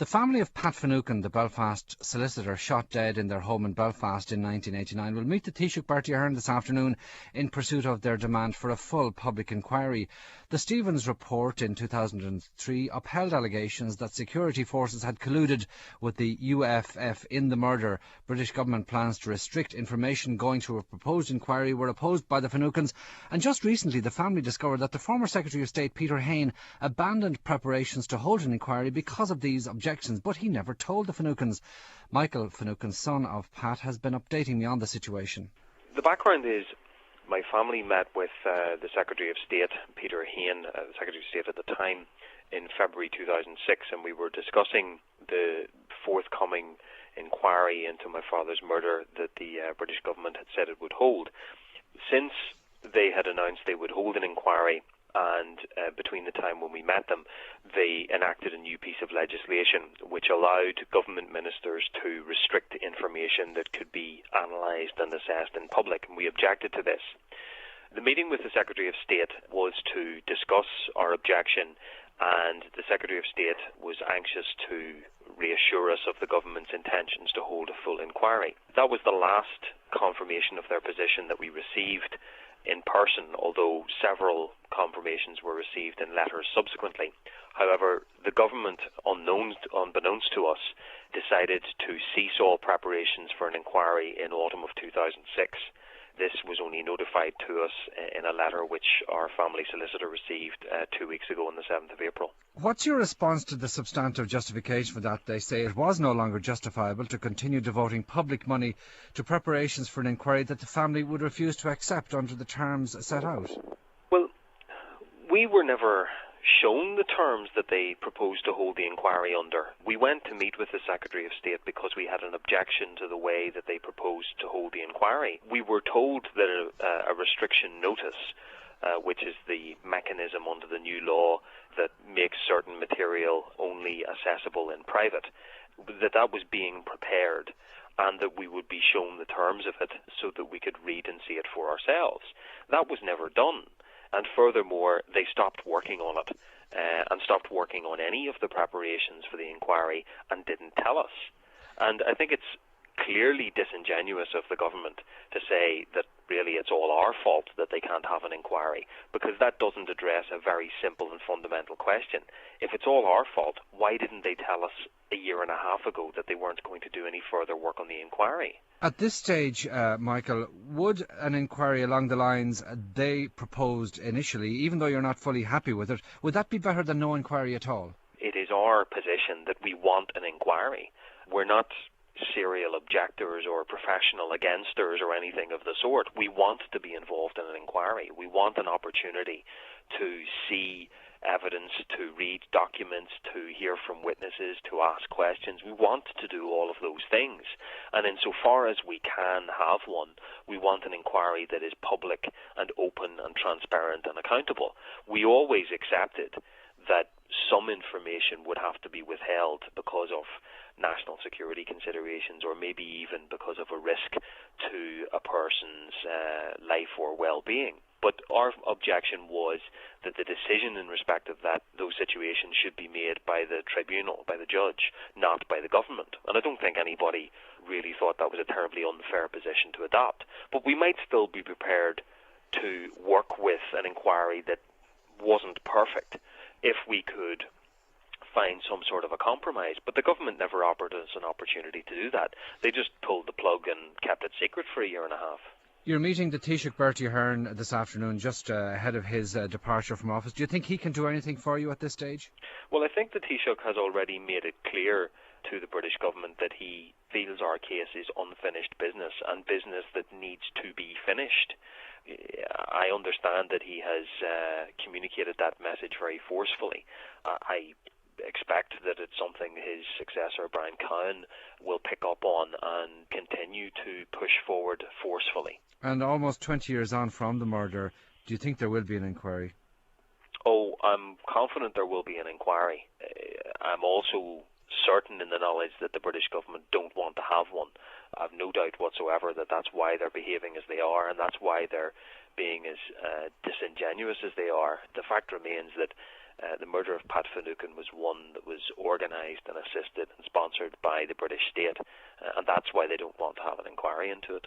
The family of Pat Finucane, the Belfast solicitor shot dead in their home in Belfast in 1989, will meet the Taoiseach Bertie Ahern this afternoon in pursuit of their demand for a full public inquiry. The Stevens report in 2003 upheld allegations that security forces had colluded with the UFF in the murder. British government plans to restrict information going to a proposed inquiry were opposed by the Finucanes, and just recently the family discovered that the former Secretary of State Peter Ahern abandoned preparations to hold an inquiry because of these objections, but he never told the Finucanes. Michael Finucane, son of Pat, has been updating me on the situation. The background is my family met with the Secretary of State, Peter Ahern, the Secretary of State at the time, in February 2006, and we were discussing the forthcoming inquiry into my father's murder that the British government had said it would hold. Since they had announced they would hold an inquiry, and between the time when we met them, they enacted a new piece of legislation which allowed government ministers to restrict information that could be analysed and assessed in public, and we objected to this. The meeting with the Secretary of State was to discuss our objection, and the Secretary of State was anxious to reassure us of the government's intentions to hold a full inquiry. That was the last confirmation of their position that we received in person, although several confirmations were received in letters subsequently. However, the government, unbeknownst to us, decided to cease all preparations for an inquiry in autumn of 2006. This was only notified to us in a letter which our family solicitor received 2 weeks ago on the 7th of April. What's your response to the substantive justification for that? They say it was no longer justifiable to continue devoting public money to preparations for an inquiry that the family would refuse to accept under the terms set out. Well, we were never shown the terms that they proposed to hold the inquiry under. We went to meet with the Secretary of State because we had an objection to the way that they proposed to hold the inquiry. We were told that a restriction notice, which is the mechanism under the new law that makes certain material only accessible in private, that was being prepared, and that we would be shown the terms of it so that we could read and see it for ourselves. That was never done. And furthermore, they stopped working on it and stopped working on any of the preparations for the inquiry and didn't tell us. And I think it's clearly disingenuous of the government to say that really it's all our fault that they can't have an inquiry, because that doesn't address a very simple and fundamental question. If it's all our fault, why didn't they tell us a year and a half ago that they weren't going to do any further work on the inquiry? At this stage, Michael, would an inquiry along the lines they proposed initially, even though you're not fully happy with it, would that be better than no inquiry at all? It is our position that we want an inquiry. We're not serial objectors or professional againsters or anything of the sort. We want to be involved in an inquiry. We want an opportunity to see evidence, to read documents, to hear from witnesses, to ask questions. We want to do all of those things. And insofar as we can have one, we want an inquiry that is public and open and transparent and accountable. We always accepted that some information would have to be withheld because of national security considerations, or maybe even because of a risk to a person's life or well-being. But our objection was that the decision in respect of those situations should be made by the tribunal, by the judge, not by the government. And I don't think anybody really thought that was a terribly unfair position to adopt. But we might still be prepared to work with an inquiry that wasn't perfect if we could find some sort of a compromise. But the government never offered us an opportunity to do that. They just pulled the plug and kept it secret for a year and a half. You're meeting the Taoiseach Bertie Ahern this afternoon, just ahead of his departure from office. Do you think he can do anything for you at this stage? Well, I think the Taoiseach has already made it clear to the British government that he feels our case is unfinished business and business that needs to be finished. I understand that he has communicated that message very forcefully. I expect that it's something his successor, Brian Cowan, will pick up on and continue to push forward forcefully. And almost 20 years on from the murder, do you think there will be an inquiry? Oh, I'm confident there will be an inquiry. I'm also certain in the knowledge that the British government don't want to have one. I've no doubt whatsoever that that's why they're behaving as they are, and that's why they're being as disingenuous as they are. The fact remains that The murder of Pat Finucane was one that was organised and assisted and sponsored by the British state, and that's why they don't want to have an inquiry into it.